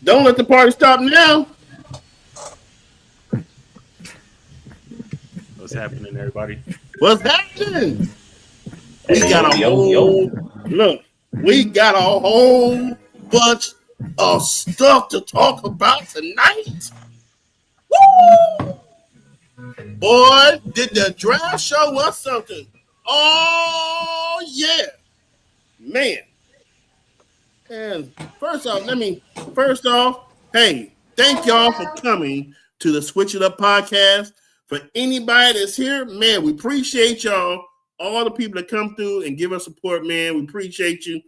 Don't let the party stop now. What's happening, everybody? What's happening? We got a whole look. We got a whole bunch of stuff to talk about tonight. Woo! Boy, did the draft show us something? Oh yeah, man. And first off, hey, thank y'all for coming to the Switch It Up podcast. For anybody that's here, man, we appreciate y'all. All the people that come through and give us support, man, we appreciate you.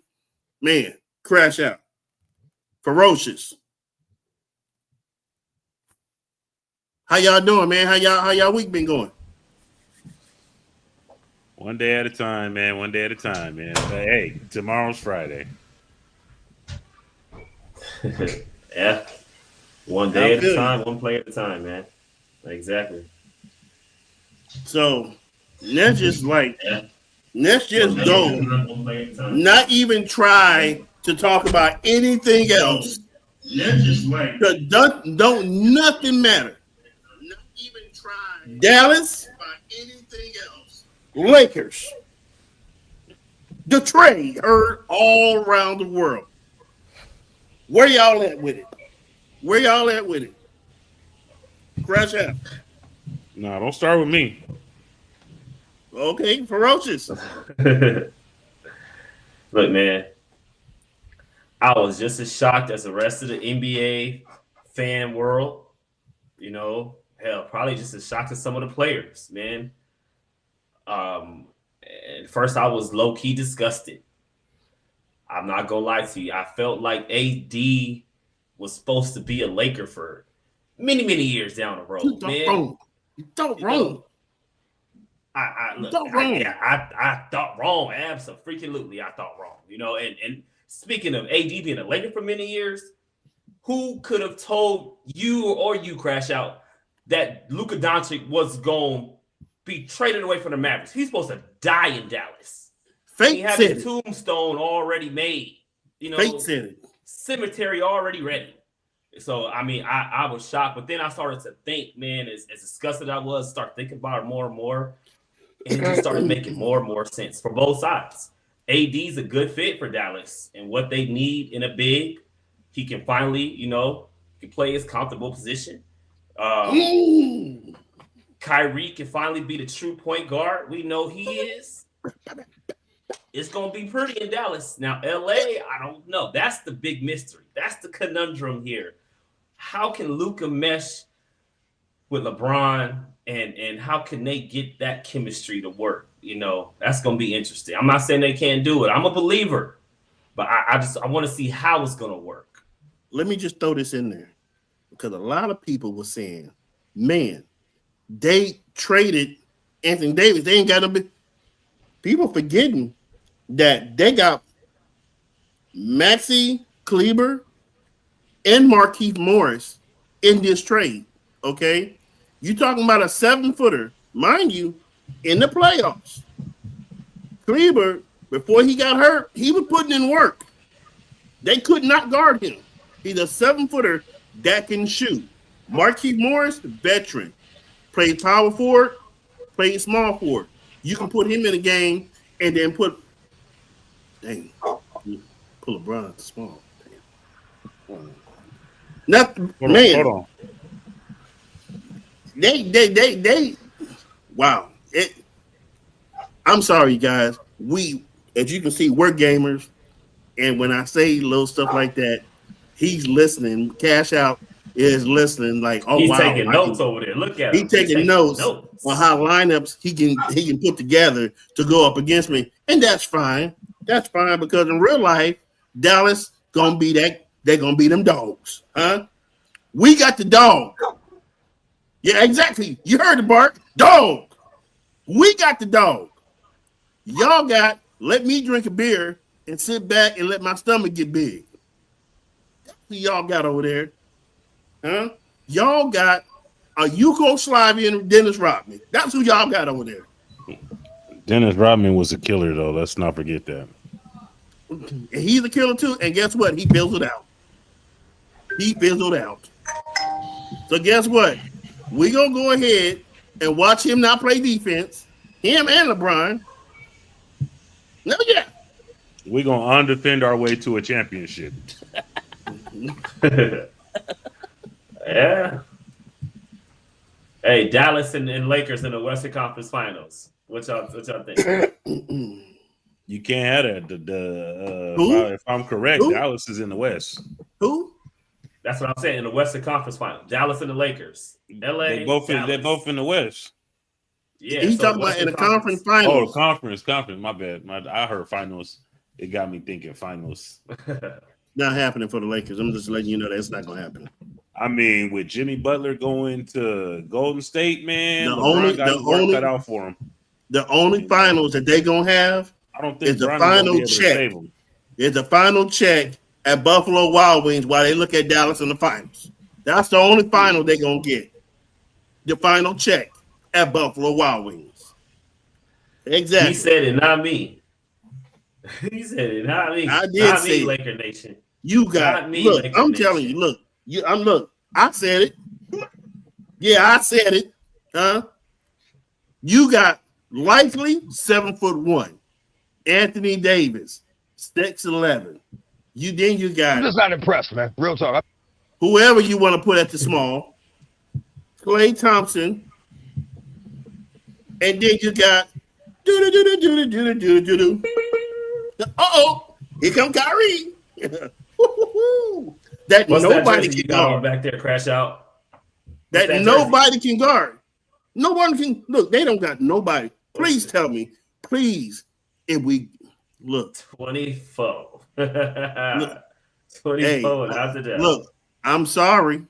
Man, crash out. Ferocious. How y'all doing, man? How y'all week been going? One day at a time, man. One day at a time, man. But hey, tomorrow's Friday. Yeah. One day at a time, one play at a time, man. Exactly. So let's just go. Not even try to talk about anything else. Let's just don't nothing matter. Not even try. Dallas about anything else. Lakers. The trade heard all around the world. Where y'all at with it? Crash out. No, don't start with me. Okay, Ferocious. Look, man, I was just as shocked as the rest of the NBA fan world. You know, hell, probably just as shocked as some of the players, man. At first, I was low-key disgusted. I'm not gonna lie to you. I felt like AD was supposed to be a Laker for many years down the road. You don't wrong. I thought wrong. Absolutely, I thought wrong. You know, and speaking of AD being a Laker for many years, who could have told you or you Crash Out that Luka Doncic was going to be traded away from the Mavericks? He's supposed to die in Dallas. He had his tombstone already made. You know, cemetery already ready. So, I mean, I was shocked. But then I started to think, man, as disgusted I was, start thinking about it more and more. And it just started making more and more sense for both sides. AD's a good fit for Dallas. And what they need in a big, he can finally, you know, can play his comfortable position. Kyrie can finally be the true point guard we know he is. It's going to be pretty in Dallas. Now, LA, I don't know. That's the big mystery. That's the conundrum here. How can Luka mesh with LeBron, and how can they get that chemistry to work? You know, that's going to be interesting. I'm not saying they can't do it. I'm a believer, but I want to see how it's going to work. Let me just throw this in there, because a lot of people were saying, man, they traded Anthony Davis. They ain't got no big. People forgetting that they got Maxi Kleber and Markieff Morris in this trade. Okay, you talking about a 7-footer, mind you, in the playoffs. Kleber, before he got hurt, he was putting in work. They could not guard him. He's a 7-footer that can shoot. Markieff Morris, veteran, plays power forward, plays small forward. You can put him in a game and then put LeBron small. Hold on. They wow. I'm sorry, guys. We, as you can see, we're gamers, and when I say little stuff like that, he's listening. Cash Out is listening. Like, oh, he's wow, taking notes over there. Look at him. He's taking notes on how lineups he can put together to go up against me, and that's fine. That's fine, because in real life, Dallas gonna be that. They're gonna be them dogs, huh? We got the dog. Yeah, exactly. You heard the bark, dog. We got the dog. Y'all got let me drink a beer and sit back and let my stomach get big. That's who y'all got over there, huh? Y'all got a Yuko Slavy and Dennis Rodman. That's who y'all got over there. Dennis Rodman was a killer, though. Let's not forget that. And he's a killer too. And guess what? He fizzled out. He fizzled out. So guess what? We're gonna go ahead and watch him not play defense. Him and LeBron. No, yeah. We're gonna undefend our way to a championship. Yeah. Hey, Dallas and Lakers in the Western Conference Finals. What y'all think? You can't have that. Who? If I'm correct, Who? Dallas is in the West. Who? That's what I'm saying in the Western Conference Finals. Dallas and the Lakers. LA. They're both in the West. Yeah, He's so talking about in the conference finals. Oh, conference. My bad. I heard finals. It got me thinking finals. Not happening for the Lakers. I'm just letting you know that's not gonna happen. I mean, with Jimmy Butler going to Golden State, man, The LeBron only- got the his work only- cut out for him. The only finals that they gonna have I don't think is the LeBron gonna final be able to check. save him. is the final check at Buffalo Wild Wings while they look at Dallas in the finals. That's the only final they're gonna get. The final check at Buffalo Wild Wings. Exactly. He said it, not me. He said it, not me. I did not say me, it. Laker Nation. You got Not me, look. Laker I'm Nation. telling you. Look. I said it. Yeah, I said it. Huh? You got likely 7'1", Anthony Davis, 6'11". You I'm got just not impressed, man. Real talk. whoever you want to put at the small, Klay Thompson, and then you got here come Kyrie. That What's nobody that can you got on guard. back there? Crash out. That that nobody can guard. No one can look. They don't got nobody. Please tell me, please, if we look, 24. Look. 24 Hey, after that. look. I'm sorry.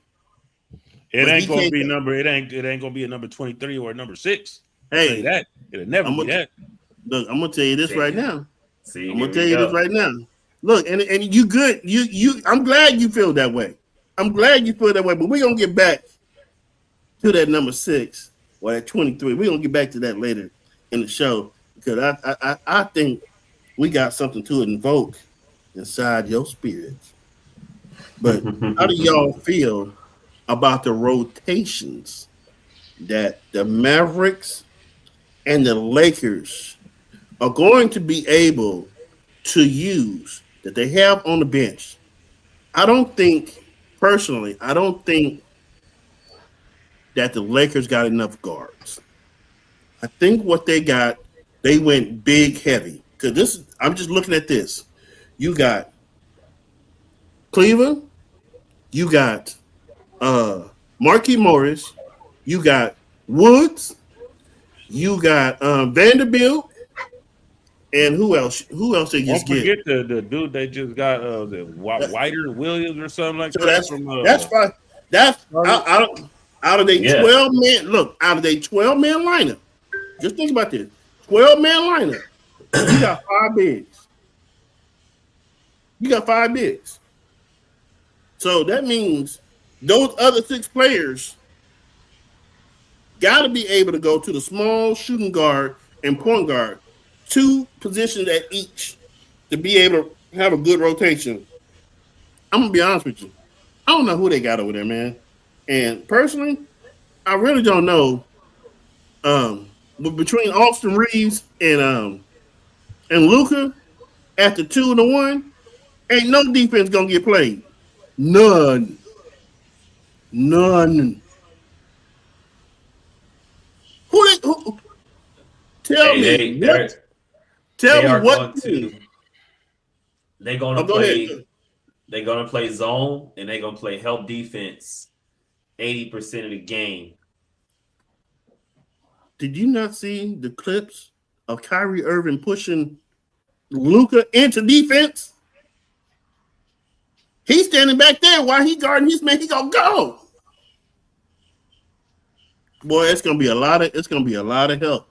It But ain't he gonna can't- be it ain't gonna be a number 23 or a number 6. I'll tell Hey, you that. It'll never I'm be gonna- that. look. I'm gonna tell you this right now. See, I'm gonna tell you this right now. Look, and you good. You. I'm glad you feel that way. I'm glad you feel that way. But we're gonna get back to that number 6 or that 23. We're gonna get back to that later in the show because I think we got something to invoke inside your spirit. But how do y'all feel about the rotations that the Mavericks and the Lakers are going to be able to use that they have on the bench? I don't think that the Lakers got enough guards. I think what they got, they went big heavy. Because I'm just looking at this. You got Cleveland, you got Marquis Morris, you got Woods, you got Vanderbilt, and who else? Who else they Don't just get? forget the dude they just got the Whiter Williams or something like So that. that's fine. That's out of their 12 men. Look, out of their 12-man lineup. Just think about this: 12-man lineup. You got 5 bigs. You got 5 bigs. So that means those other 6 players got to be able to go to the small shooting guard and point guard, 2 positions at each, to be able to have a good rotation. I'm gonna be honest with you. I don't know who they got over there, man. And personally, I really don't know. But between Austin Reeves and Luka at the 2 and the 1, ain't no defense gonna get played. None. Who tell me what? Tell me what team? They're gonna go play. ahead. They're gonna play zone and they're gonna play help defense 80% of the game. Did you not see the clips of Kyrie Irving pushing Luka into defense? He's standing back there while he guarding his man. He gonna go. Boy, it's gonna be a lot of help.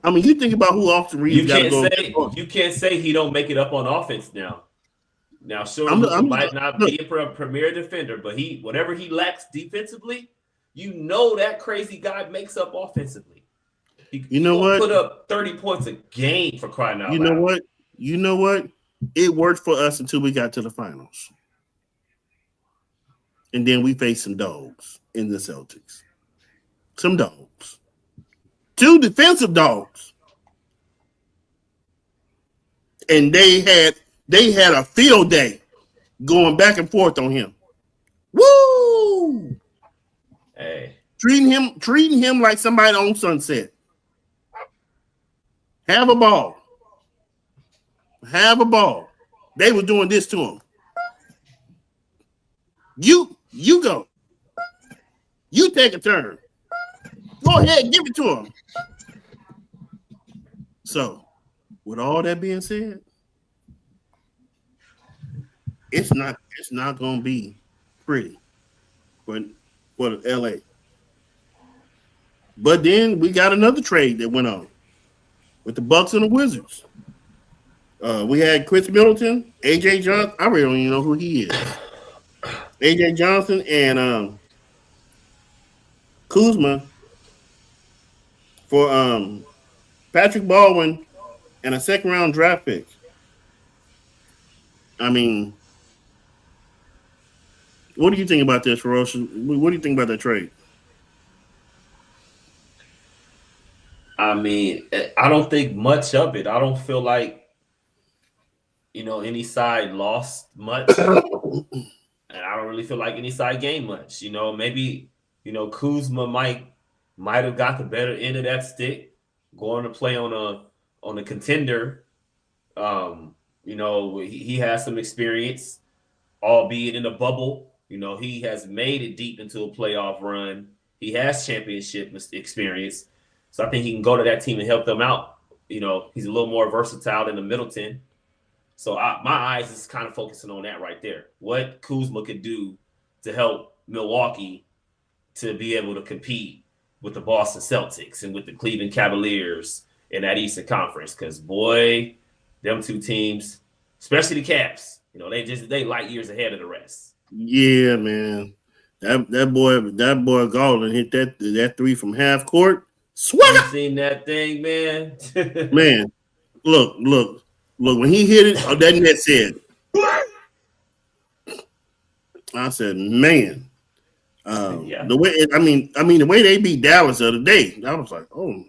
I mean, you think about who Austin Reeves got to go. You can't say he don't make it up on offense now. Now, sure, Luka might not be a premier defender, but whatever he lacks defensively, you know that crazy guy makes up offensively. You know what? Put up 30 points a game for crying out loud. You know what? It worked for us until we got to the finals. And then we faced some dogs in the Celtics. Some dogs. 2 defensive dogs. And they had a field day going back and forth on him. Woo! Hey. Treating him like somebody on Sunset. Have a ball. They were doing this to him. You go. You take a turn. Go ahead, give it to him. So, with all that being said, it's not gonna be pretty for LA. But then we got another trade that went on with the Bucks and the Wizards. We had Chris Middleton, AJ Johnson. I really don't even know who he is. AJ Johnson and Kuzma for Patrick Baldwin and a second-round draft pick. I mean, what do you think about this, Ferocious? What do you think about that trade? I mean, I don't think much of it. I don't feel like, any side lost much. And I don't really feel like any side gained much. Maybe, Kuzma might have got the better end of that stick, going to play on a contender. He has some experience, albeit in a bubble. He has made it deep into a playoff run. He has championship experience. So I think he can go to that team and help them out. He's a little more versatile than the Middleton. So my eyes is kind of focusing on that right there. What Kuzma could do to help Milwaukee to be able to compete with the Boston Celtics and with the Cleveland Cavaliers in that Eastern Conference. Because, boy, them two teams, especially the Caps, they light years ahead of the rest. Yeah, man. That boy Garland hit that three from half court. Swag! You seen that thing, man? Man, look. When he hit it, that net said, I said, man. Yeah. The way they beat Dallas the other day, I was like, oh,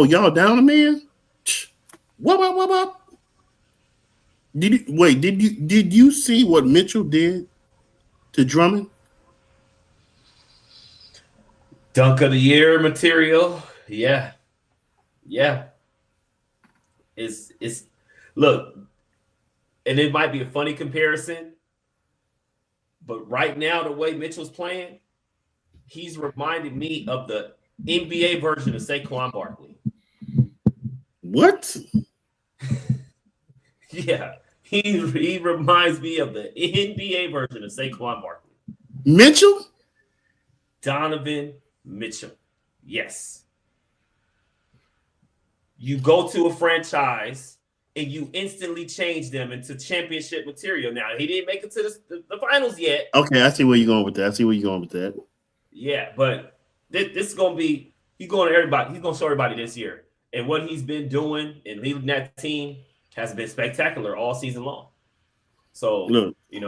y'all down a man? What? Did you see what Mitchell did to Drummond? Dunk of the year material. Yeah. It's look, and it might be a funny comparison, but right now the way Mitchell's playing, he's reminding me of the NBA version of Saquon Barkley. What? Yeah, he reminds me of the NBA version of Saquon Barkley. Mitchell? Donovan Mitchell. Yes. You go to a franchise and you instantly change them into championship material. Now, he didn't make it to the finals yet. Okay, I see where you're going with that. Yeah, but this is going to be – he's going to show everybody this year. And what he's been doing and leading that team has been spectacular all season long. So, look, I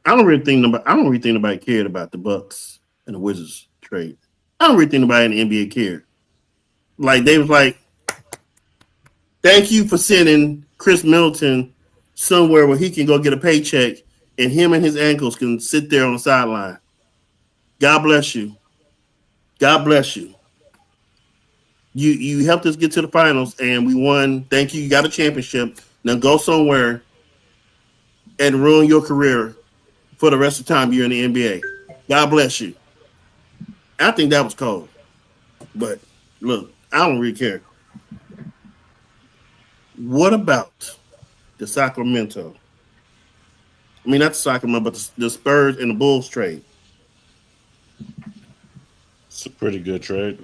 don't really think nobody cared about the Bucks and the Wizards trade. I don't really think nobody in the NBA cared. Like, they was like, thank you for sending Chris Middleton somewhere where he can go get a paycheck and him and his ankles can sit there on the sideline. God bless you. God bless you. You helped us get to the finals and we won. Thank you. You got a championship. Now go somewhere and ruin your career for the rest of the time you're in the NBA. God bless you. I think that was cold. But look, I don't really care. What about the Sacramento I mean, not the Sacramento, but the Spurs and the Bulls trade. It's a pretty good trade.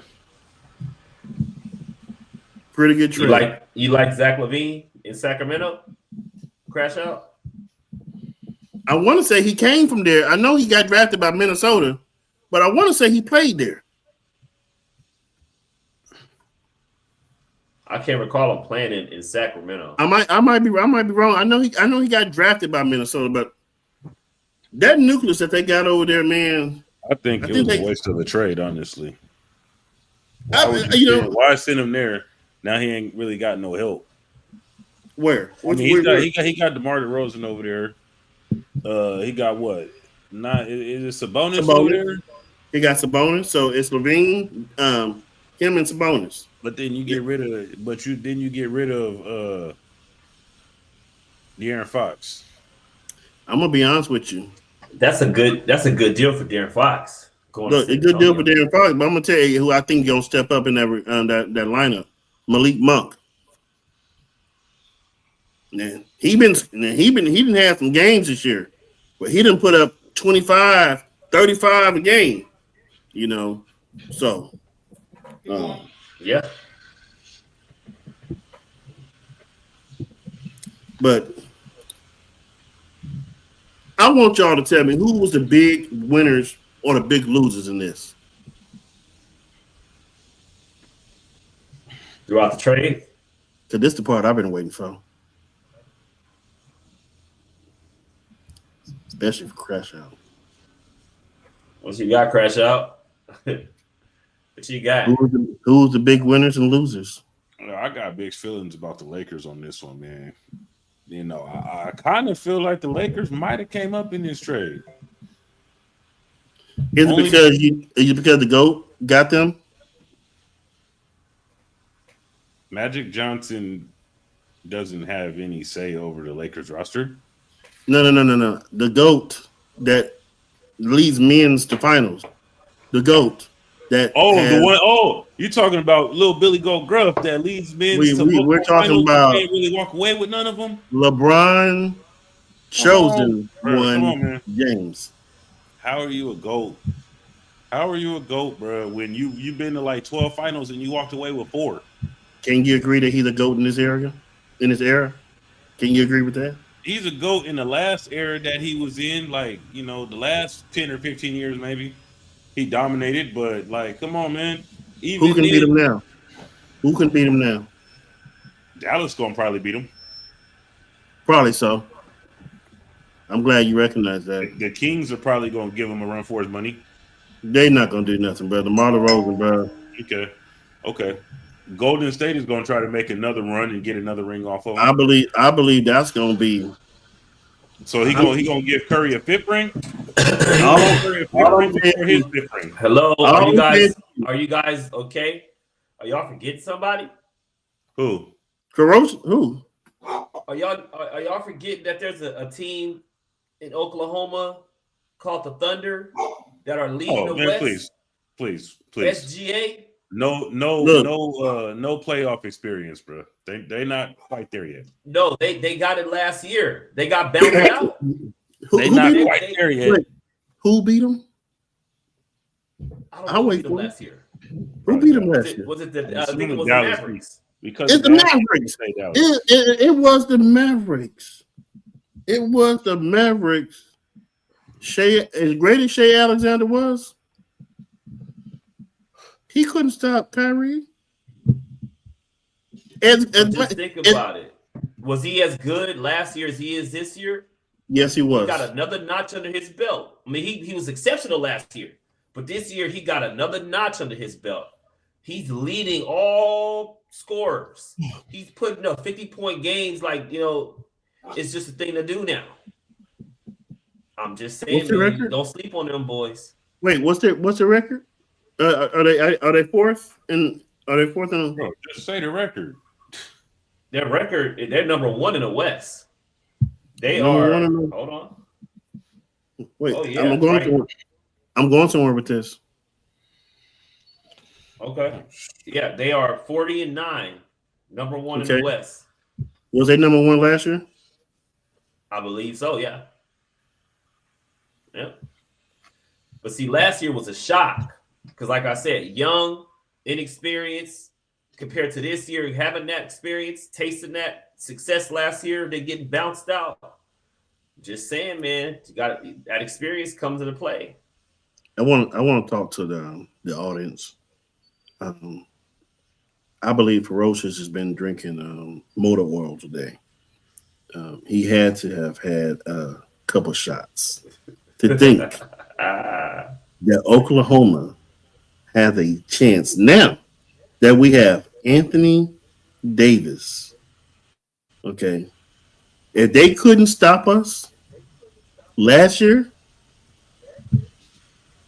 Pretty good trade. You like Zach LaVine in Sacramento? Crash out. I want to say he came from there. I know he got drafted by Minnesota, but I want to say he played there. I can't recall him playing in Sacramento. I might be wrong. I know he got drafted by Minnesota, but that nucleus that they got over there, man. I think it was a waste of a trade, honestly. Why why send him there? Now he ain't really got no help. Where? He got DeMar DeRozan over there. He got what? Is it Sabonis over there? He got Sabonis, so it's LaVine, him and Sabonis. But then you get rid of De'Aaron Fox. I'm gonna be honest with you. That's a good deal for De'Aaron Fox. Look, a good deal for De'Aaron Fox, but I'm gonna tell you who I think is gonna step up in that lineup. Malik Monk. Man, he didn't have some games this year, but he didn't put up 25, 35 a game. So yeah. But I want y'all to tell me who was the big winners or the big losers in this. Throughout the trade? So this is the part I've been waiting for. Especially for Crash Out. Once you got Crash Out, what you got? Who's the big winners and losers? I got big feelings about the Lakers on this one, man. I kind of feel like the Lakers might have came up in this trade. Is it because the GOAT got them? Magic Johnson doesn't have any say over the Lakers roster. No. The GOAT that leads men's to finals. The GOAT that you're talking about little Billy Goat Gruff that leads men to we're talking about can't really walk away with none of them. LeBron chosen one James. How are you a GOAT? How are you a GOAT, bro? When you've been to like 12 finals and you walked away with 4. Can you agree that he's a GOAT in this era? Can you agree with that? He's a GOAT in the last era that he was in, the last 10 or 15 years maybe. He dominated, but come on, man. Who can beat him now? Who can beat him now? Dallas gonna probably beat him. Probably so. I'm glad you recognize that. The Kings are probably gonna give him a run for his money. They're not gonna do nothing, brother. DeMar DeRozan, bro. Okay. Golden State is gonna try to make another run and get another ring off of him. I believe that's gonna be. So he gonna give Curry a 5th ring. His 5th ring. Hello, are you guys okay? Are y'all forgetting somebody? Who? Caruso? Who? Are y'all forgetting that there's a team in Oklahoma called the Thunder that are leading the West? Please. SGA. No playoff experience, bro. They not quite there yet. No, they got it last year. They got bounced out. They not quite there yet. Who beat them? I don't know who beat them last year. Who beat them last year? Was it the? I think it was the Mavericks. Because it's the Mavericks. It was the Mavericks. It was the Mavericks. As great as Shea Alexander was, he couldn't stop Kyrie. Just think about it. Was he as good last year as he is this year? Yes, he was. He got another notch under his belt. I mean, he was exceptional last year, but this year he got another notch under his belt. He's leading all scorers. He's putting up 50-point games. It's just a thing to do now. I'm just saying, man, don't sleep on them boys. Wait, what's the record? Are they fourth? Bro, just say the record. Their record, they're number 1 in the West. They are. Hold on. Wait, I'm going somewhere with this. Okay. Yeah, they are 40-9, number 1 in the West. Was they number 1 last year? I believe so. Yeah. Yep. But see, last year was a shock because, like I said, young, inexperienced compared to this year, having that experience, tasting that success last year, they getting bounced out. Just saying, man, you got that experience comes into play. I want to talk to the audience. I believe Ferocious has been drinking motor oil today. He had to have had a couple shots to think that Oklahoma has a chance now that we have Anthony Davis. Okay, if they couldn't stop us last year,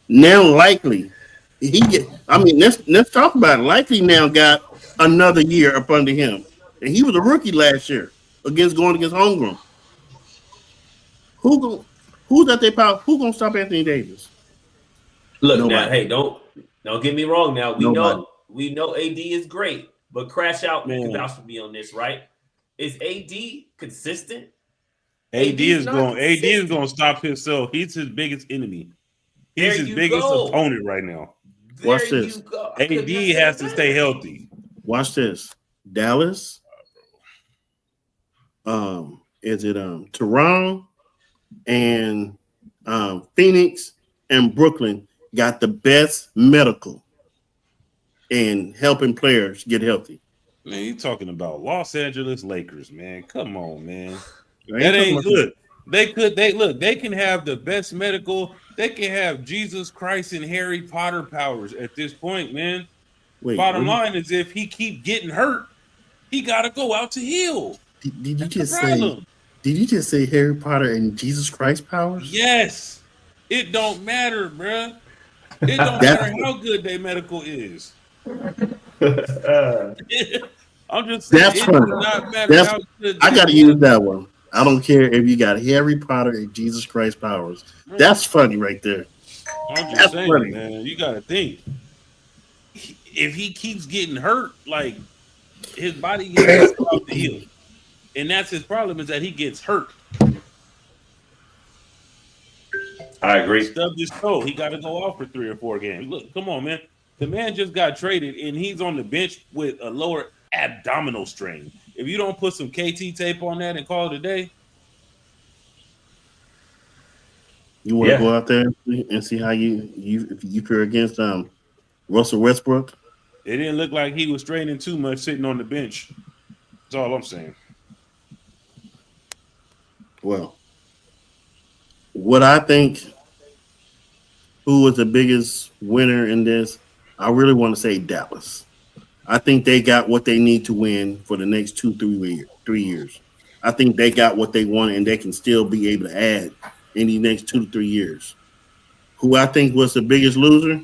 now likely he get. I mean, let's talk about it. Likely now got another year up under him, and he was a rookie last year going against homegrown. Who's at their power? Who gonna stop Anthony Davis? Look, Nobody. now, hey, don't get me wrong. Now Nobody. we know AD is great, but Crash Out Man. can vouch for me on this, right? Is AD consistent? AD is not going. AD is consistent. going to stop himself. He's his biggest enemy. He's There his you biggest go. opponent right now. Watch There this. you go. I could AD not say has to that. stay healthy. Watch this. Dallas. Is it Toronto and Phoenix and Brooklyn got the best medical in helping players get healthy. Man, you talking about Los Angeles Lakers, man? Come on, man. I That talking ain't about- look. They can have the best medical. They can have Jesus Christ and Harry Potter powers at this point, man. Wait, Bottom line is if he keep getting hurt, he got to go out to heal. Did you That's just the say? problem. Did you just say Harry Potter and Jesus Christ powers? Yes, it don't matter, bruh. It don't That's- matter how good their medical is. I'm just saying, That's it funny. does not matter That's- how good. I got to use that one. I don't care if you got Harry Potter and Jesus Christ powers. That's funny right there. I'm just that's saying, funny. man. You got to think. If he keeps getting hurt, like his body gets off the heel, and that's his problem is that he gets hurt. I agree. Stubbed his toe. He got to go out for 3 or 4 games. Look, come on, man. The man just got traded, and he's on the bench with a lower abdominal strain. If you don't put some KT tape on that and call it a day, You want to Yeah. go out there and see how you fare against Russell Westbrook? it didn't look like he was straining too much sitting on the bench. That's all I'm saying. Well, what I think, who was the biggest winner in this, I really want to say Dallas. I think they got what they need to win for the next 3 years. I think they got what they want, and they can still be able to add in the next 2 to 3 years. Who I think was the biggest loser?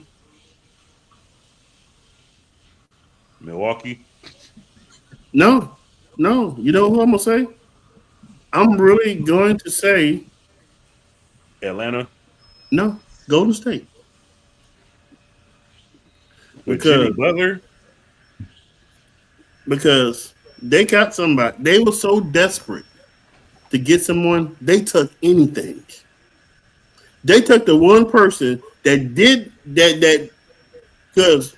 Milwaukee. No. You know who I'm gonna say? I'm really going to say Atlanta. no. Golden State. With Because- Jimmy Butler. Because they got somebody. They were so desperate to get someone, they took anything. They took the one person that did that because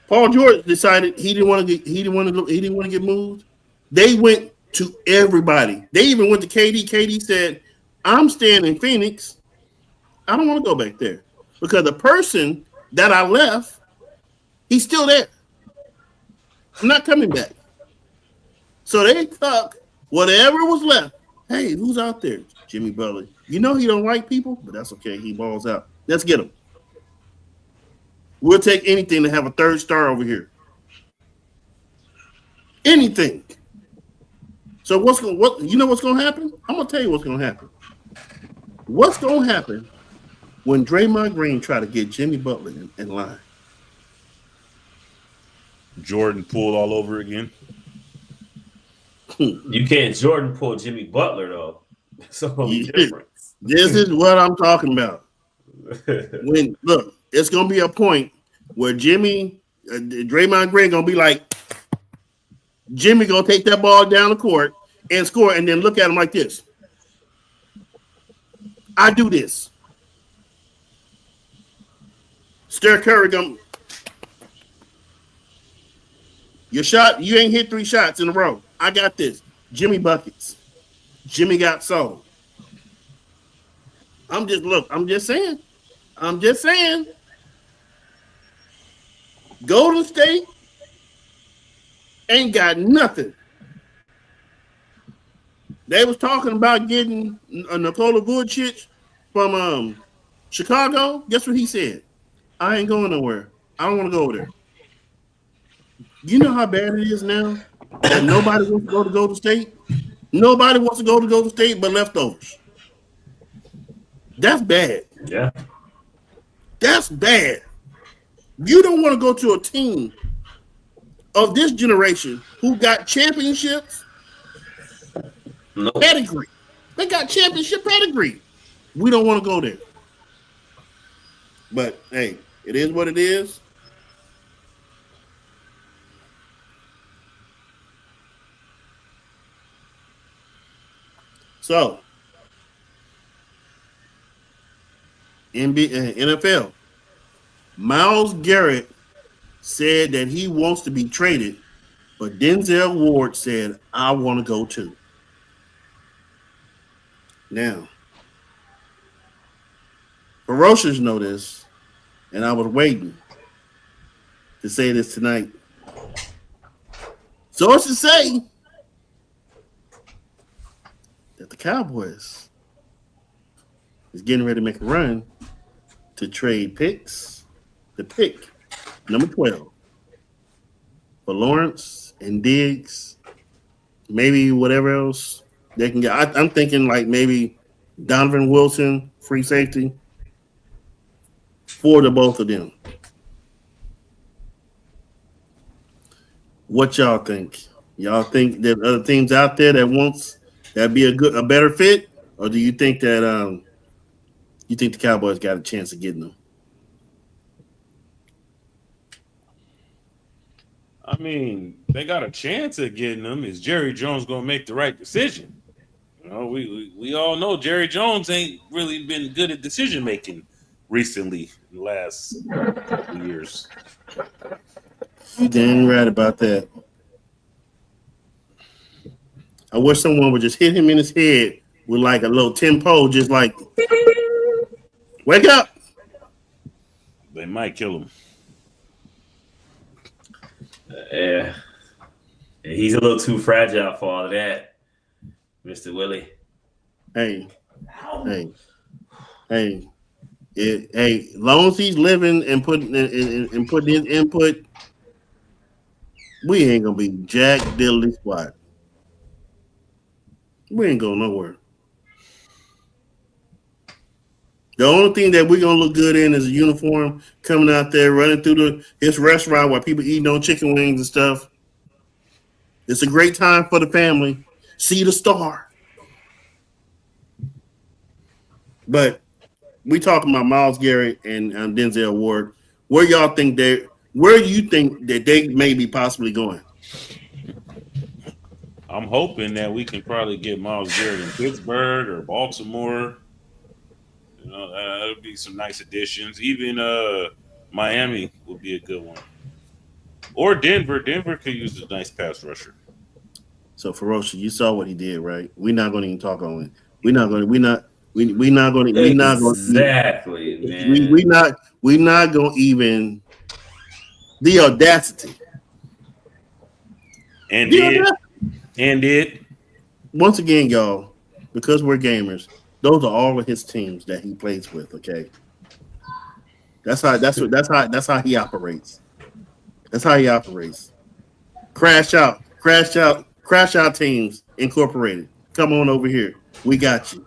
Paul George decided he didn't want to get moved. They went to everybody. They even went to KD. KD said, "I'm staying in Phoenix. I don't want to go back there because the person that I left, he's still there. I'm not coming back." So they took whatever was left. Hey, who's out there? Jimmy Butler. You know he don't like people, but that's okay. He balls out. Let's get him. We'll take anything to have a third star over here. Anything. So what's going to happen? I'm gonna tell you what's gonna happen. What's gonna happen when Draymond Green try to get Jimmy Butler in line? Jordan pulled all over again. You can't Jordan pull Jimmy Butler though. So Yeah. difference. This is what I'm talking about. Look, it's gonna be a point where Draymond Green gonna be like, Jimmy gonna take that ball down the court and score, and then look at him like this. I do this. Steph Curry your shot, you ain't hit 3 shots in a row. I got this. Jimmy buckets. Jimmy got sold. I'm just saying. Golden State ain't got nothing. They was talking about getting Nikola Vucevic from Chicago. Guess what he said? I ain't going nowhere. I don't want to go over there. You know how bad it is now that nobody wants to go to Golden State? Nobody wants to go to Golden State but leftovers. That's bad. Yeah. That's bad. You don't want to go to a team of this generation who got championships pedigree. They got championship pedigree. We don't want to go there. But, hey, it is what it is. So, NFL, Myles Garrett said that he wants to be traded, but Denzel Ward said, I want to go too. Now, Ferocious know this, and I was waiting to say this tonight. Sources say that the Cowboys is getting ready to make a run to trade picks, the pick number 12 for Lawrence and Diggs, maybe whatever else they can get. I'm thinking like maybe Donovan Wilson, free safety, for the both of them. What y'all think? Y'all think that other teams out there that'd be a better fit, or do you think that you think the Cowboys got a chance of getting them? I mean, they got a chance of getting them. Is Jerry Jones going to make the right decision? You know, we all know Jerry Jones ain't really been good at decision making recently in the last couple years. You dang right about that. I wish someone would just hit him in his head with like a little tempo, just like, wake up. They might kill him. Yeah. He's a little too fragile for all of that, Mr. Willie. Hey. As long as he's living and putting his input, we ain't gonna be jack diddly squat. We ain't going nowhere. The only thing that we're gonna look good in is a uniform coming out there, running through his restaurant while people eating on chicken wings and stuff. It's a great time for the family. See the star. But we talking about Myles Garrett and Denzel Ward. Where do you think that they may be possibly going? I'm hoping that we can probably get Myles Garrett in Pittsburgh or Baltimore. You know, that'll be some nice additions. Even Miami would be a good one. Or Denver. Denver could use a nice pass rusher. So Ferocious, you saw what he did, right? We're not going to even talk on it. We're not going to. Exactly, man. We're not going to even. The audacity. And did. Once again, y'all, because we're gamers, those are all of his teams that he plays with. Okay, that's how he operates. That's how he operates. Crash out teams incorporated. Come on over here. We got you.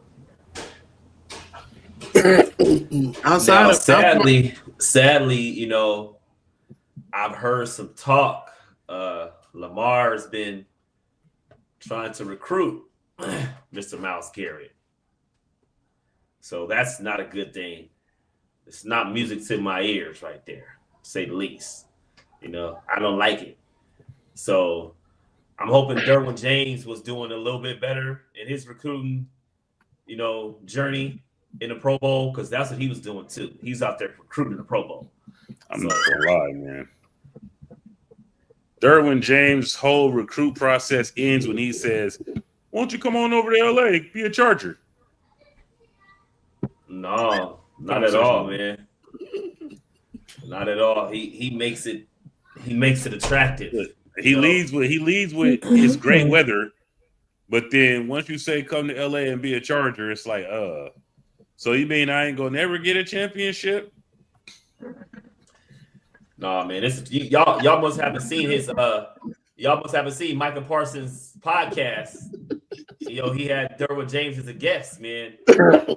Sadly, you know, I've heard some talk. Lamar's been trying to recruit Mr. Myles Garrett. So that's not a good thing. It's not music to my ears right there, to say the least. You know, I don't like it. So I'm hoping Derwin James was doing a little bit better in his recruiting, you know, journey in the Pro Bowl, because that's what he was doing too. He's out there recruiting the Pro Bowl. I'm not gonna lie, man. Derwin James' whole recruit process ends when he says, "Won't you come on over to LA, be a Charger?" No, not at all, man. Not at all. He makes it attractive. He leads with his great weather, but then once you say come to LA and be a Charger, it's like, so you mean I ain't gonna never get a championship? No, man, y'all must haven't seen y'all must haven't seen Michael Parsons' podcast. You know, he had Derwin James as a guest, man.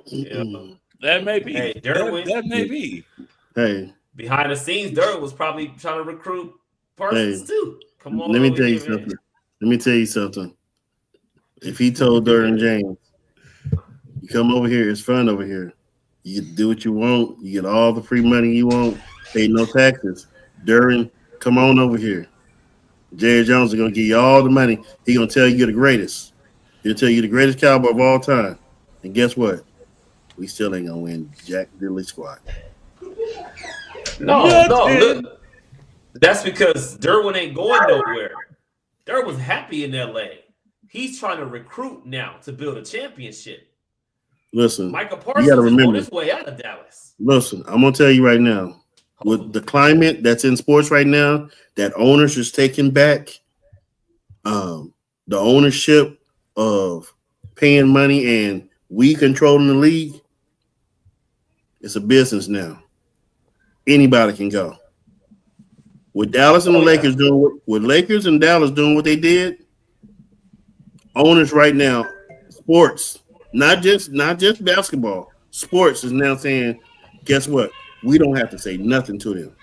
You know, that may be. Hey, Derwin, that may be. Hey, behind the scenes, Derwin was probably trying to recruit Parsons too. Come on, let me tell you something. Man. Let me tell you something. If he told Derwin James, "You come over here, it's fun over here. You can do what you want. You get all the free money you want. Pay no taxes. Derwin, come on over here. Jerry Jones is gonna give you all the money. He gonna tell you you're the greatest. He'll tell you the greatest Cowboy of all time. And guess what? We still ain't gonna win Jack Diddley squad." No, look. That's because Derwin ain't going nowhere. Derwin's happy in LA. He's trying to recruit now to build a championship. Listen, Michael Parsons is on his way out of Dallas. Listen, I'm gonna tell you right now. With the climate that's in sports right now, that owners is taking back the ownership of paying money and we controlling the league. It's a business now. Anybody can go. With Dallas and the Lakers Lakers and Dallas doing what they did, owners right now, sports, not just basketball, sports is now saying, guess what? We don't have to say nothing to them.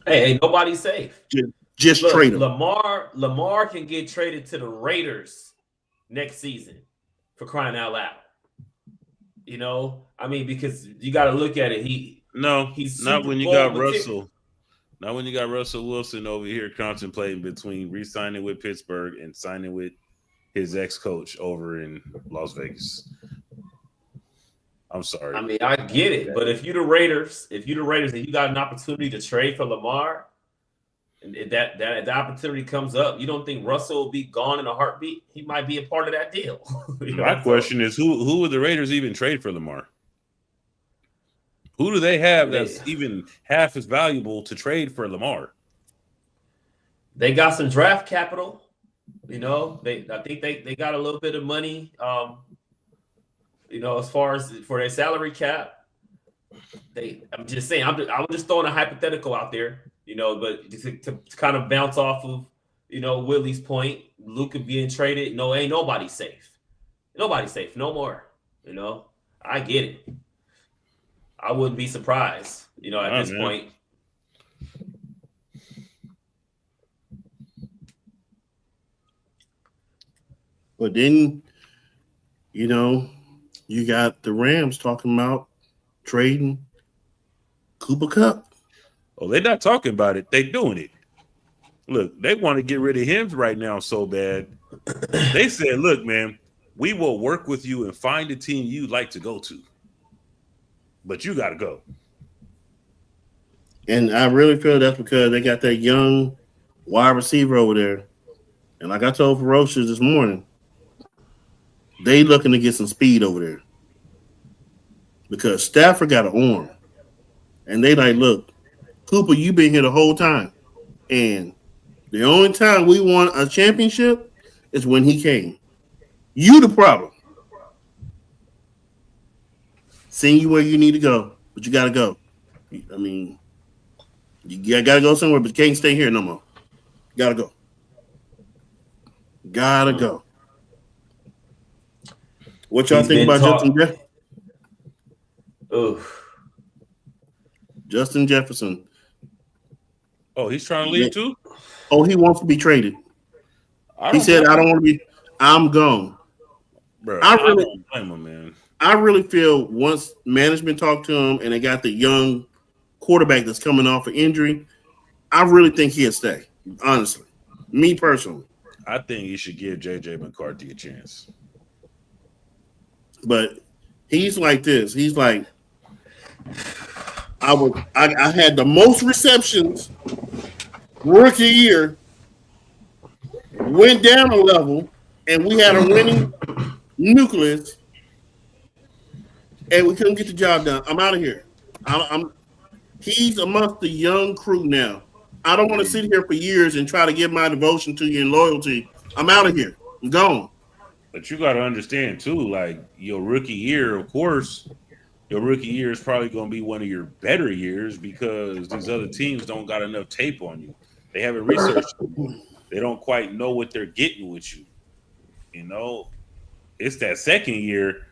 Hey, nobody's safe. Just trade them. Lamar can get traded to the Raiders next season for crying out loud. You know, I mean, because you got to look at it. He's not when you got Russell. Not when you got Russell Wilson over here contemplating between re-signing with Pittsburgh and signing with his ex-coach over in Las Vegas. I'm sorry. I mean, I get it, but if you're the Raiders and you got an opportunity to trade for Lamar, and that opportunity comes up, you don't think Russell will be gone in a heartbeat? He might be a part of that deal. My question is, who would the Raiders even trade for Lamar? Who do they have that's even half as valuable to trade for Lamar? They got some draft capital. You know, I think they got a little bit of money. You know, as far as for their salary cap, I'm just saying, I'm just throwing a hypothetical out there, you know, but to kind of bounce off of, you know, Willie's point, Luka being traded, no, ain't nobody safe. Nobody's safe, no more. You know, I get it. I wouldn't be surprised, you know, at this point. But then, you know, you got the Rams talking about trading Cooper Kupp. Oh, they're not talking about it. They're doing it. Look, they want to get rid of him right now so bad. They said, look, man, we will work with you and find a team you'd like to go to. But you got to go. And I really feel that's because they got that young wide receiver over there. And like I told Ferocious this morning, they looking to get some speed over there. Because Stafford got an arm. And they like, look, Cooper, you been here the whole time. And the only time we won a championship is when he came. You the problem. Send you where you need to go, but you got to go. I mean, you got to go somewhere, but you can't stay here no more. Got to go. Got to go. What y'all think about Justin Jefferson? Justin Jefferson. Oh, he's trying to leave too? Oh, he wants to be traded. He said, I don't want to be. I'm gone. Bro, I don't blame him, man. I really feel once management talked to him and they got the young quarterback that's coming off of injury, I really think he'll stay. Honestly, me personally. I think you should give J.J. McCarthy a chance. But he's like this. He's like, I had the most receptions rookie year, went down a level, and we had a winning nucleus, and we couldn't get the job done. I'm out of here. He's amongst the young crew now. I don't want to sit here for years and try to give my devotion to you and loyalty. I'm out of here. I'm gone. But you got to understand too, like your rookie year, of course, your rookie year is probably going to be one of your better years because these other teams don't got enough tape on you. They haven't researched you. They don't quite know what they're getting with you. You know, it's that second year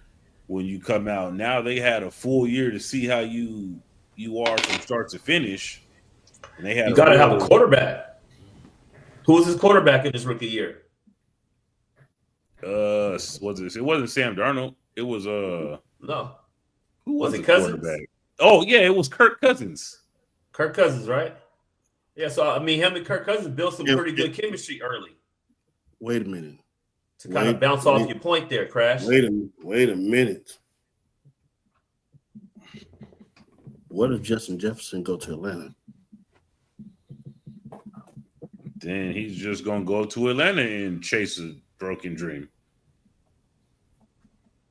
when you come out. Now they had a full year to see how you are from start to finish. And they had you got to have a quarterback. Who was his quarterback in his rookie year? Was it? It wasn't Sam Darnold. It was no. Who was it? Cousins? Quarterback? Oh yeah, it was Kirk Cousins. Kirk Cousins, right? Yeah. So I mean, him and Kirk Cousins built some pretty good chemistry early. Wait a minute. To kind of bounce off your point there, Crash. Wait a minute. What if Justin Jefferson go to Atlanta? Then he's just gonna go to Atlanta and chase a broken dream.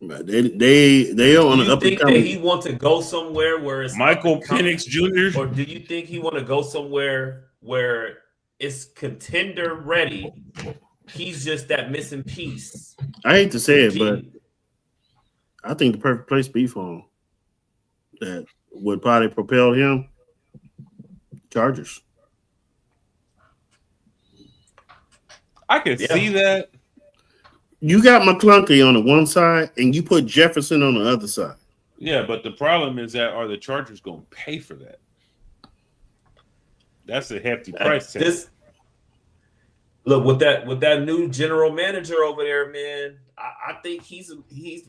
They are on an up and coming. Do you think that he want to go somewhere where it's Michael Penix Jr.? Or do you think he want to go somewhere where it's contender ready? He's just that missing piece. I hate to say it, but I think the perfect place to be for him that would probably propel him. Chargers. I can see that. You got McClunky on the one side, and you put Jefferson on the other side. Yeah, but the problem is that are the Chargers going to pay for that? That's a hefty price tag. Look, with that new general manager over there, man, I think he's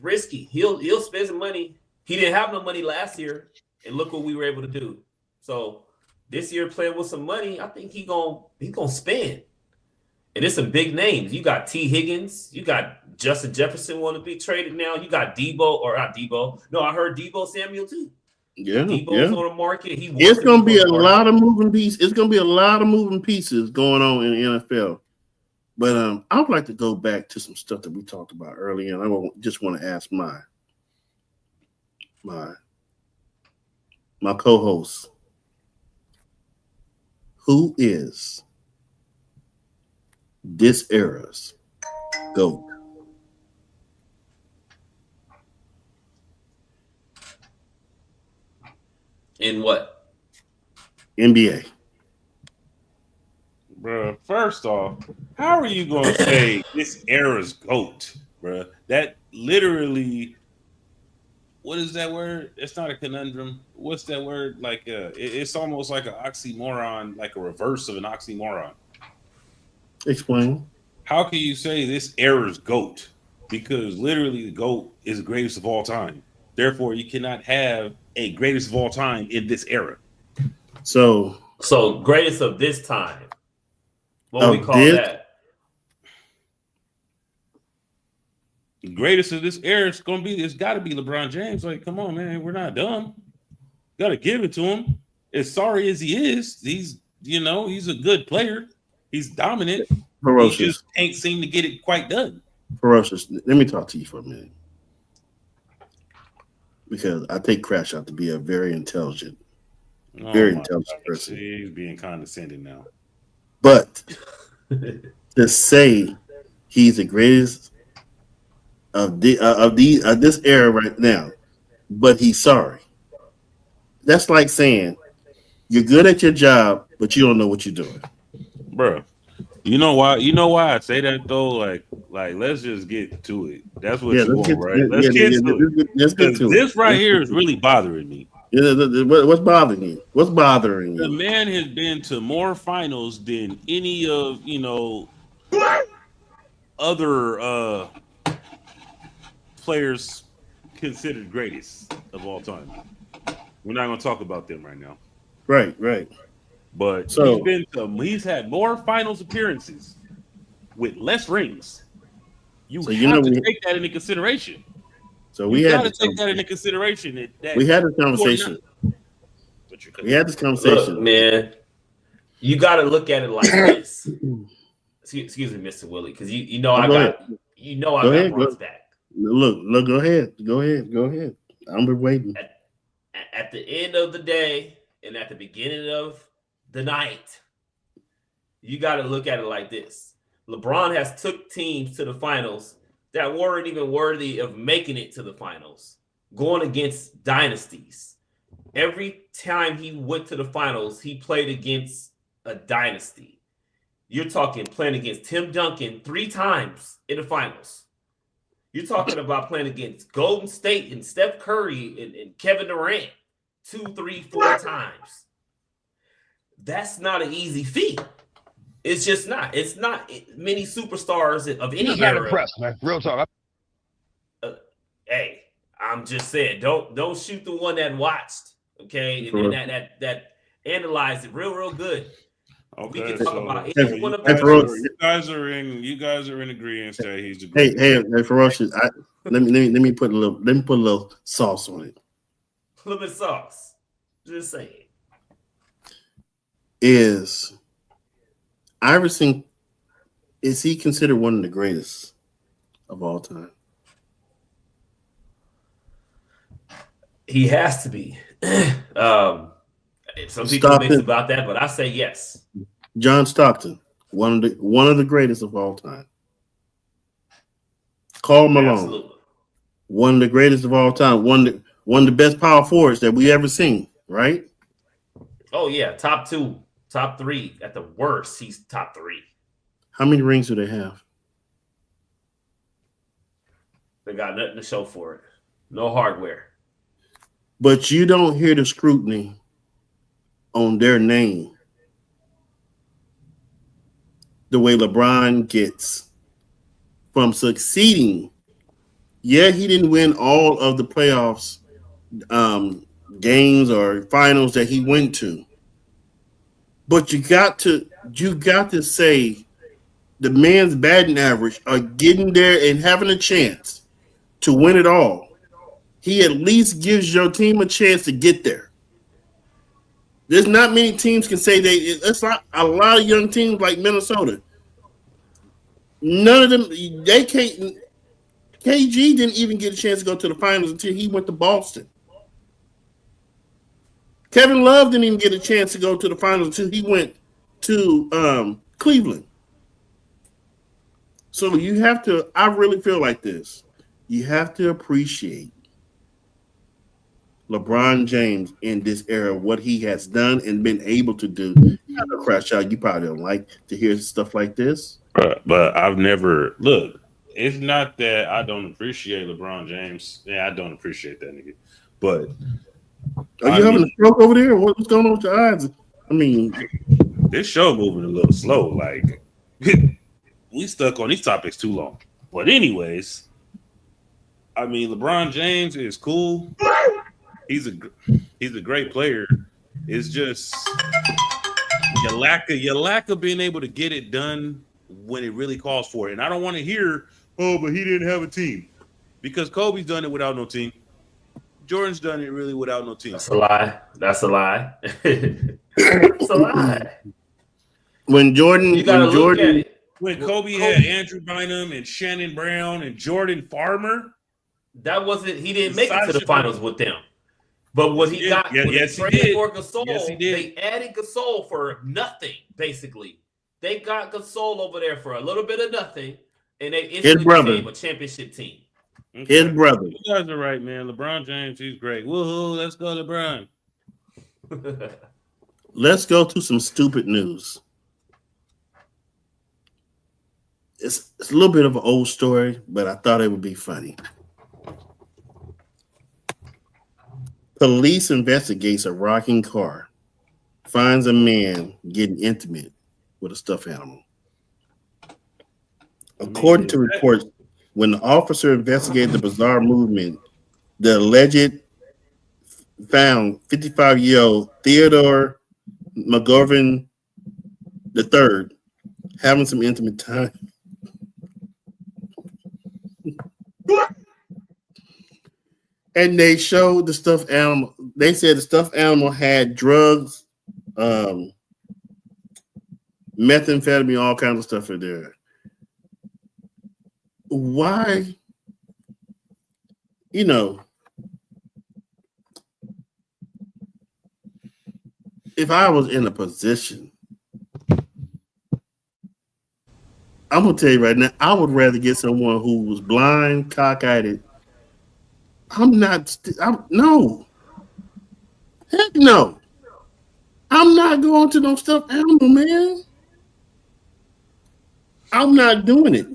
risky. He'll spend some money. He didn't have no money last year, and look what we were able to do. So this year, playing with some money, I think he gonna spend. And it's some big names. You got T. Higgins. You got Justin Jefferson want to be traded now. You got Debo, or not Debo. No, I heard Debo Samuel too. Yeah, Debo's on the market. It's going to be a lot of moving pieces. It's going to be a lot of moving pieces going on in the NFL. But I would like to go back to some stuff that we talked about earlier, and I just want to ask my co-host, who is this era's GOAT? In what? NBA. Bruh, first off, how are you going to say this era's GOAT, bruh? That literally, what is that word? It's not a conundrum. What's that word? Like, it's almost like an oxymoron, like a reverse of an oxymoron. Explain. How can you say this era's GOAT? Because literally the GOAT is the greatest of all time. Therefore, you cannot have a greatest of all time in this era. So greatest of this time. What we call that? The greatest of this era is going to be, it's got to be LeBron James. Like, come on, man, we're not dumb. Got to give it to him. As sorry as he is, he's a good player. He's dominant. Ferocious. He just can't seem to get it quite done. Ferocious. Let me talk to you for a minute. Because I take Crash out to be a very intelligent person. He's being condescending now. But to say he's the greatest of this era right now, but he's sorry. That's like saying you're good at your job, but you don't know what you're doing. Bro, you know why I say that though? Like let's just get to it. That's what you want, right? Let's get to it. This right here is really bothering me. Yeah, what's bothering you? What's bothering you? The man has been to more finals than any of other players considered greatest of all time. We're not going to talk about them right now. Right. But he's had more finals appearances with less rings. You have to take that into consideration. So we had to take that into consideration. We had a conversation. future. We had this conversation. Look, man, you got to look at it like this. Excuse me, Mr. Willie, because you know I got Bron's back. Look, go ahead. I'm waiting. At the end of the day and at the beginning of the night, you got to look at it like this. LeBron has took teams to the finals that weren't even worthy of making it to the finals, going against dynasties. Every time he went to the finals, he played against a dynasty. You're talking playing against Tim Duncan 3 times in the finals. You're talking about playing against Golden State and Steph Curry and Kevin Durant 2, 3, 4 times. That's not an easy feat. It's just not. It's not many superstars of any era. Not impressed, man. Real talk. Hey, I'm just saying, don't shoot the one that watched, okay, and that analyzed it real good. Okay, we can talk about each one of you guys are in agreement that he's the greatest. Hey, Ferocious. Let me put a little sauce on it. A little bit of sauce. Just saying. Is Iverson, is he considered one of the greatest of all time? He has to be. Some people mix about that, but I say yes. John Stockton, one of the greatest of all time. Karl Malone, Absolutely. one of the greatest of all time. One of the best power forwards that we ever seen. Right? Oh yeah, top 2, top 3 at the worst. He's top 3. How many rings do they have? They got nothing to show for it. No hardware. But you don't hear the scrutiny on their name the way LeBron gets from succeeding. Yeah, he didn't win all of the playoffs games or finals that he went to. But you got to say the man's batting average are getting there and having a chance to win it all. He at least gives your team a chance to get there. There's not many teams can say it's not a lot of young teams like Minnesota. None of them, they can't. KG didn't even get a chance to go to the finals until he went to Boston. Kevin Love didn't even get a chance to go to the finals until he went to Cleveland. So you have to, I really feel like this. You have to appreciate LeBron James in this era, what he has done and been able to do. Crash out, you probably don't like to hear stuff like this. But I've never, look, it's not that I don't appreciate LeBron James. Yeah, I don't appreciate that nigga. But are you having a stroke over there? What's going on with your eyes? I mean, this show moving a little slow. Like, we stuck on these topics too long. But anyways, I mean, LeBron James is cool. He's a great player. It's just your lack of being able to get it done when it really calls for it. And I don't want to hear, oh, but he didn't have a team. Because Kobe's done it without no team. Jordan's done it really without no team. That's a lie. That's a lie. It's a lie. When Kobe had Andrew Bynum and Shannon Brown and Jordan Farmer, that wasn't. He didn't make it to the finals with them. But what he got, yes, he did. For Gasol, they added Gasol for nothing. Basically, they got Gasol over there for a little bit of nothing, and they instantly became a championship team. Okay. His brother. You guys are right, man. LeBron James, he's great. Woohoo! Let's go, LeBron. Let's go to some stupid news. It's a little bit of an old story, but I thought it would be funny. Police investigates a rocking car, finds a man getting intimate with a stuffed animal. According to reports, when the officer investigated the bizarre movement, the alleged found 55-year-old Theodore McGovern III having some intimate time. And they showed the stuffed animal. they said the stuffed animal had drugs, methamphetamine, all kinds of stuff in there. Why? You know, if I was in a position, I'm gonna tell you right now, I would rather get someone who was blind, cockeyed. No, heck no. I'm not going to no stuffed animal, man. I'm not doing it.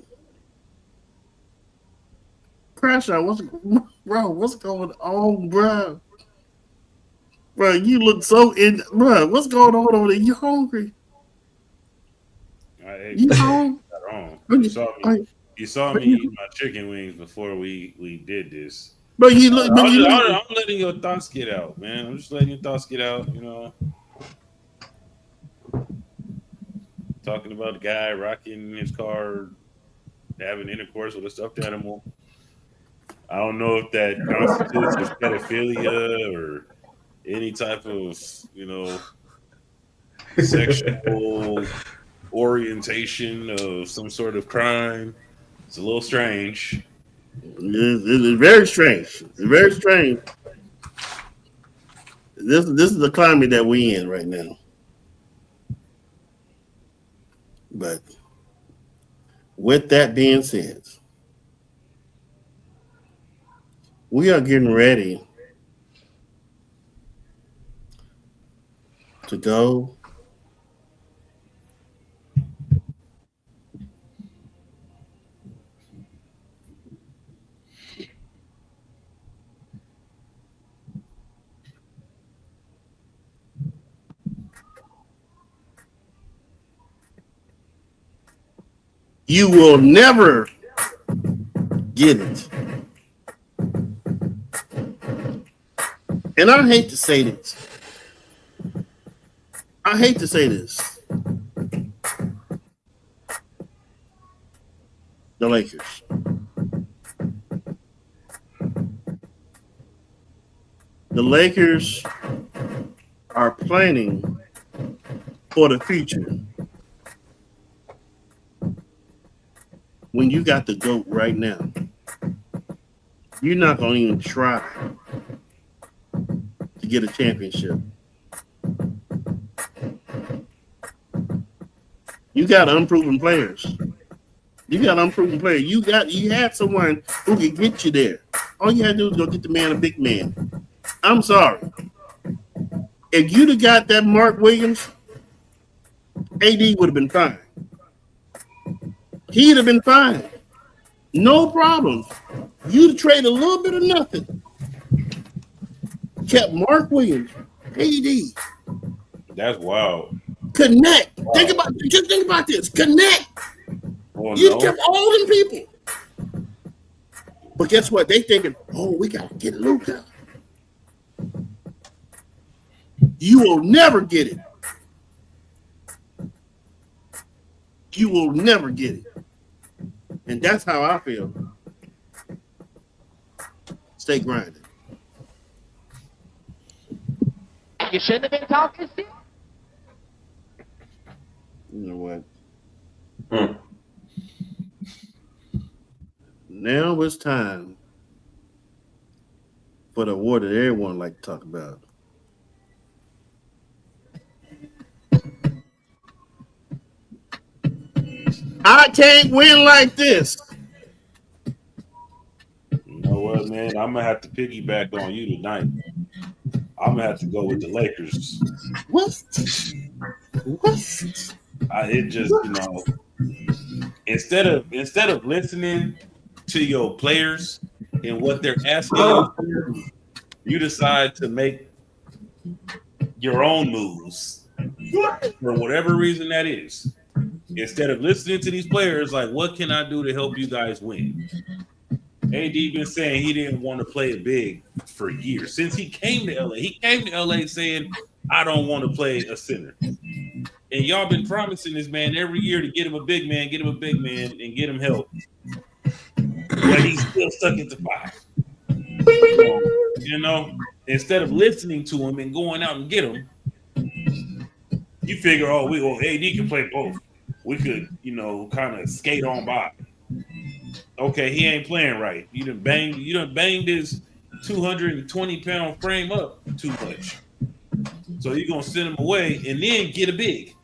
Crash out, what's going on, bro? Bro, you look so bro. What's going on over there? You hungry? You hungry? You saw me eat my chicken wings before we did this. But you look. I'm letting your thoughts get out, man. I'm just letting your thoughts get out. You know, talking about the guy rocking his car, having intercourse with a stuffed animal. I don't know if that constitutes as pedophilia or any type of, sexual orientation of some sort of crime. It's a little strange. It's very strange. It's very strange. This is the climate that we in right now. But with that being said, we are getting ready to go you will never get it. And I hate to say this. The Lakers. The Lakers are planning for the future. When you got the GOAT right now, you're not going to even try to get a championship. You got unproven players. You had someone who could get you there. All you had to do is go get the man a big man. I'm sorry. If you'd have got that Mark Williams, AD would have been fine. He'd have been fine. No problem. You'd trade a little bit of nothing. Kept Mark Williams, AD. That's wild. Connect. Wow. Think about this. Connect. You kept all them people. But guess what? They thinking, we got to get Luka. You will never get it. You will never get it. And that's how I feel. Stay grinding. You shouldn't have been talking still. You know what? Now it's time for the award that everyone like to talk about. I can't win like this. You know what, man? I'm gonna have to piggyback on you tonight. I'm gonna have to go with the Lakers. What? It just, instead of listening to your players and what they're asking you, you decide to make your own moves for whatever reason that is. Instead of listening to these players, like, what can I do to help you guys win? AD been saying he didn't want to play it big for years. Since he came to LA. He came to LA saying, I don't want to play a center. And y'all been promising this man every year to get him a big man, and get him help. But he's still stuck at the 5. instead of listening to him and going out and get him, you figure, AD can play both. We could, kind of skate on by. Okay, he ain't playing right. You done banged his 220-pound frame up too much. So you're gonna send him away and then get a big.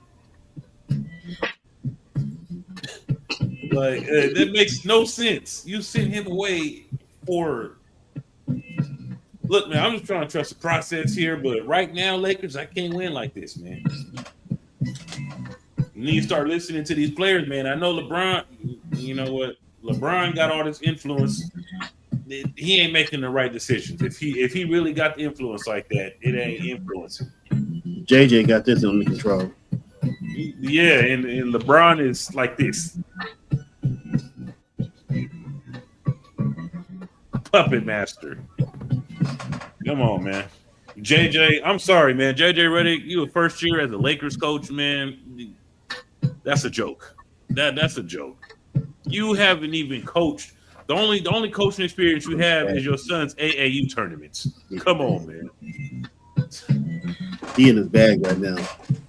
Like that makes no sense. You send him away for. Look, man, I'm just trying to trust the process here, but right now, Lakers, I can't win like this, man. You need to start listening to these players, man. I know LeBron. You know what? LeBron got all this influence. He ain't making the right decisions. If he really got the influence like that, it ain't influencing. JJ got this under control. Yeah, and LeBron is like this. Puppet master. Come on, man. JJ, I'm sorry, man. JJ Redick, you a first year as a Lakers coach, man. That's a joke. That's a joke. You haven't even coached. The only coaching experience you have is your son's AAU tournaments. Come on, man. He in his bag right now.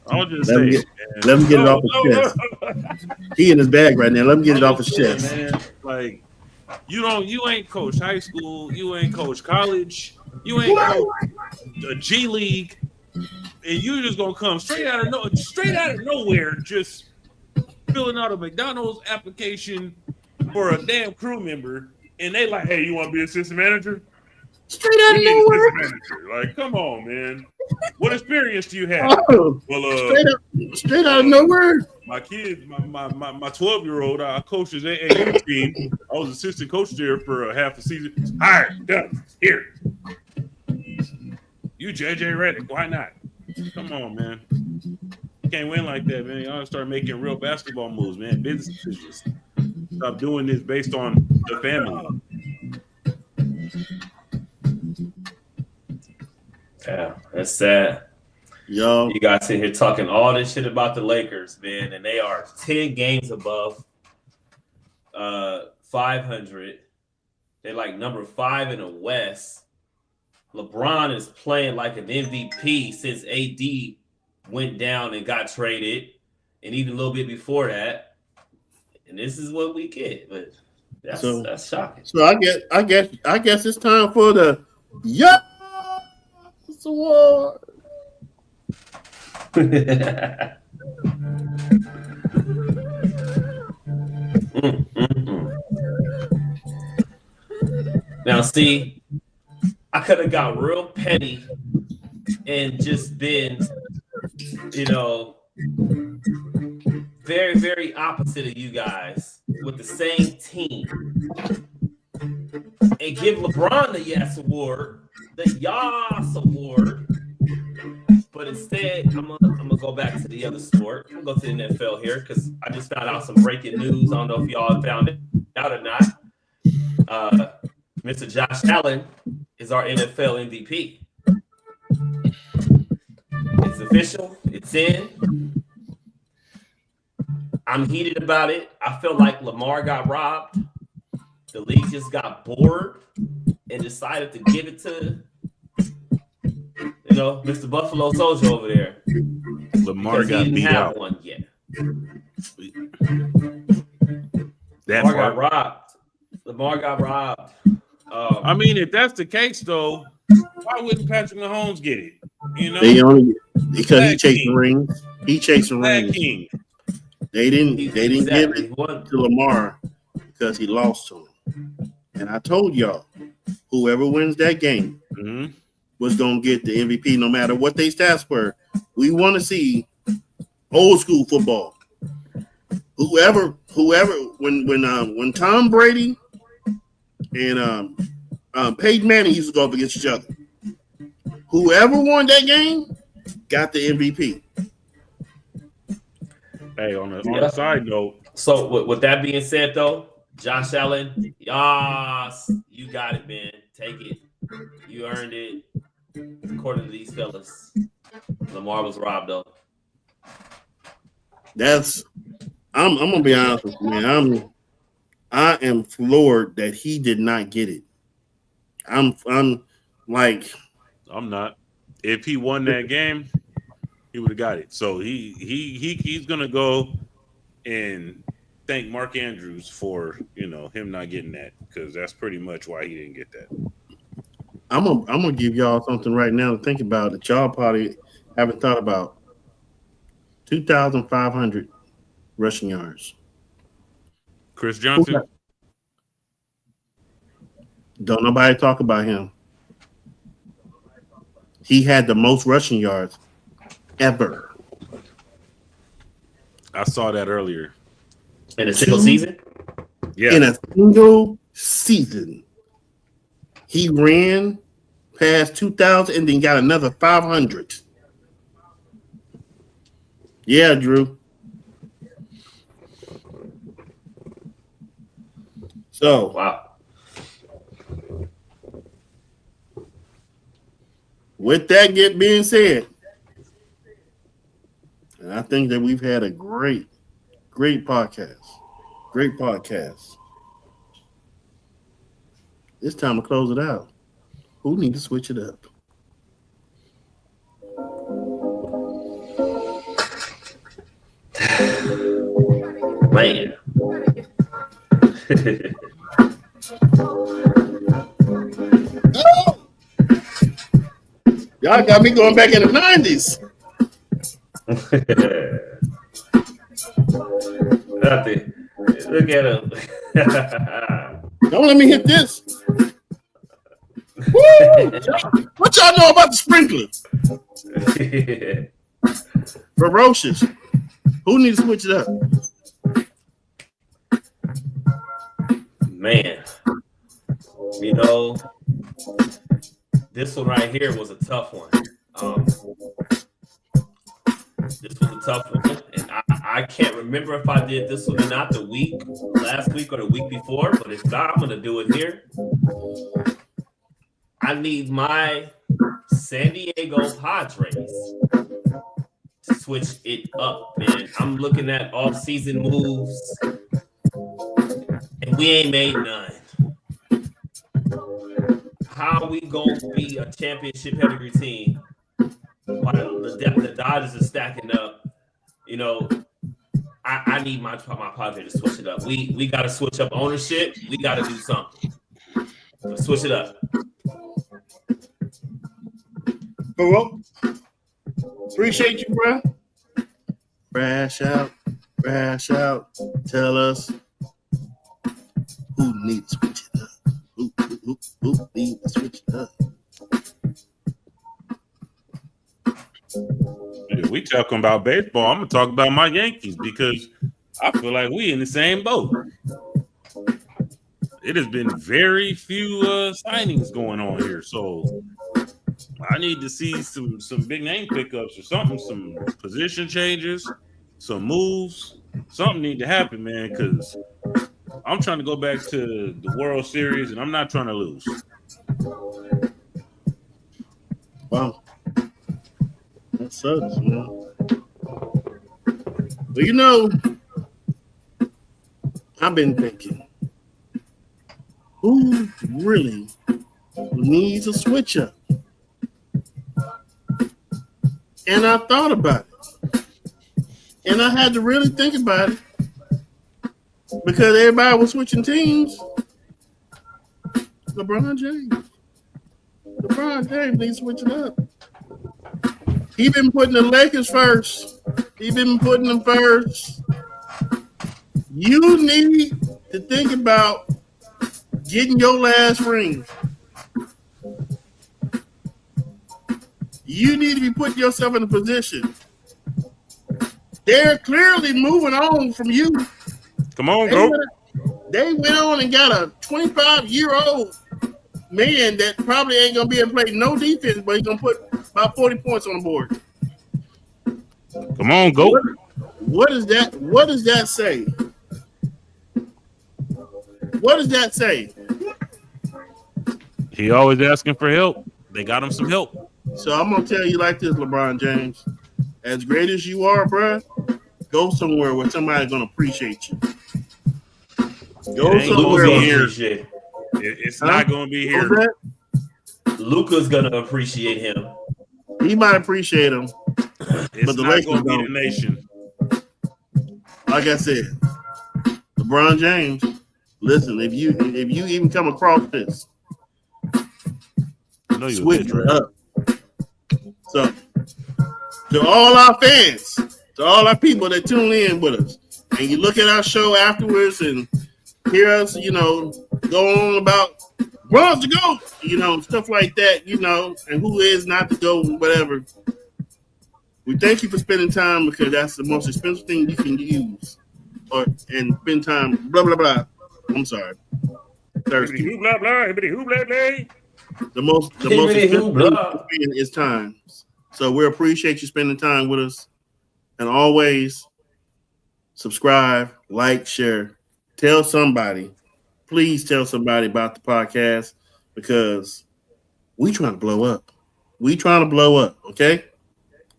I'll just let him get it off his chest. He in his bag right now. Let him get it off his chest. Man, like you ain't coached high school. You ain't coached college. You ain't coached a G League, and you just gonna come straight out of nowhere, just filling out a McDonald's application for a damn crew member, and they like, hey, you want to be assistant manager? Straight out of nowhere. Like, come on, man. What experience do you have? Oh, well, straight out of nowhere. My kid, my 12-year-old, I coached his AAU team. I was assistant coach there for half the season. Hired, done, here. You JJ Redick, why not? Come on, man. You can't win like that, man. Y'all start making real basketball moves, man. Business decisions. Stop doing this based on the family. Yeah, that's sad. Yo, you guys sit here talking all this shit about the Lakers, man, and they are 10 games above 500. They're like number 5 in the West. LeBron is playing like an MVP since AD went down and got traded, and even a little bit before that. And this is what we get, but that's shocking. So I guess it's time for the Yes Award. Now, see, I could have got real petty and just been, very, very opposite of you guys with the same team and give LeBron the Yes Award, the Yas Award. But instead, I'm gonna go back to the other sport. I'm gonna go to the NFL here because I just found out some breaking news. I don't know if y'all found it out or not. Mr. Josh Allen is our NFL MVP. It's official. It's in. I'm heated about it. I feel like Lamar got robbed. The league just got bored and decided to give it to, Mr. Buffalo Soldier over there. Lamar got beat out. One yet. Lamar got robbed. I mean, if that's the case, though, why wouldn't Patrick Mahomes get it? They only because he chasing rings. He chasing rings. King. They didn't give it to Lamar because he lost to him. And I told y'all, whoever wins that game was gonna get the MVP, no matter what they stats were. We want to see old school football. Whoever, when Tom Brady and Peyton Manning used to go up against each other, whoever won that game got the MVP. Hey, on the side note. So with that being said, though, Josh Allen, yes, you got it, man. Take it. You earned it. According to these fellas, Lamar was robbed, though. I'm gonna be honest with you, man. I am floored that he did not get it. I'm like, I'm not. If he won that game, he would have got it. So he's gonna go and thank Mark Andrews for him not getting that, because that's pretty much why he didn't get that. I'm gonna give y'all something right now to think about that y'all probably haven't thought about. 2,500 rushing yards. Chris Johnson. Don't nobody talk about him. He had the most rushing yards ever. I saw that earlier. In a single season? Yeah. In a single season. He ran past 2,000 and then got another 500. Yeah, Drew. So, Wow. with that being said, and I think that we've had a great podcast. Great podcast. It's time to close it out. Who need to switch it up? Man. Oh! Y'all got me going back in the 90s. Nothing. Look at him. Don't let me hit this. Woo! What y'all know about the sprinkler? Ferocious. Who needs to switch it up? Man, this one right here was a tough one. This was a tough one, and I can't remember if I did this one or not last week or the week before, but if not, I'm going to do it here. I need my San Diego Padres to switch it up, man. I'm looking at off-season moves, and we ain't made none. How we gonna be a championship pedigree team while the Dodgers are stacking up? I need my Padres to switch it up. We got to switch up ownership. We got to do something. So switch it up. Well, appreciate you, bro. Crash out. Tell us who needs to switch it up. Who needs to switch it up? If we talking about baseball, I'm gonna talk about my Yankees, because I feel like we in the same boat. It has been very few signings going on here, so I need to see some big name pickups or something, some position changes, some moves. Something need to happen, man, because I'm trying to go back to the World Series, and I'm not trying to lose. Wow. That sucks, man. But I've been thinking, who really needs a switch up? And I thought about it. And I had to really think about it, because everybody was switching teams. LeBron James needs to switch it up. He been putting the Lakers first. He been putting them first. You need to think about getting your last ring. You need to be putting yourself in a position. They're clearly moving on from you. Come on, go. They went on and got a 25-year-old man that probably ain't going to be able to play no defense, but he's going to put about 40 points on the board. Come on, go. What does that say? What does that say? He always asking for help. They got him some help. So I'm going to tell you like this, LeBron James. As great as you are, bro, go somewhere where somebody's going to appreciate you. Go somewhere. It's not going to be here. Luka's gonna appreciate him. He might appreciate him. It's But the not Lakers going to be don't. the nation. Like I said, LeBron James. Listen, if you even come across this, I know you switch did, it up. So, to all our fans, to all our people that tune in with us, and you look at our show afterwards and hear us, go on about Bron's to go, stuff like that, and who is not to go, whatever. We thank you for spending time because that's the most expensive thing you can use, and spend time. Blah blah blah. I'm sorry. Thirsty. Blah, blah, blah, blah, blah. The most expensive thing you can spend is time. So we appreciate you spending time with us, and always subscribe, like, share, tell somebody. Please tell somebody about the podcast because we trying to blow up. We trying to blow up. Okay.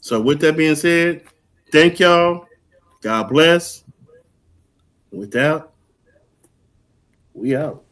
So with that being said, thank y'all. God bless. With that, we out.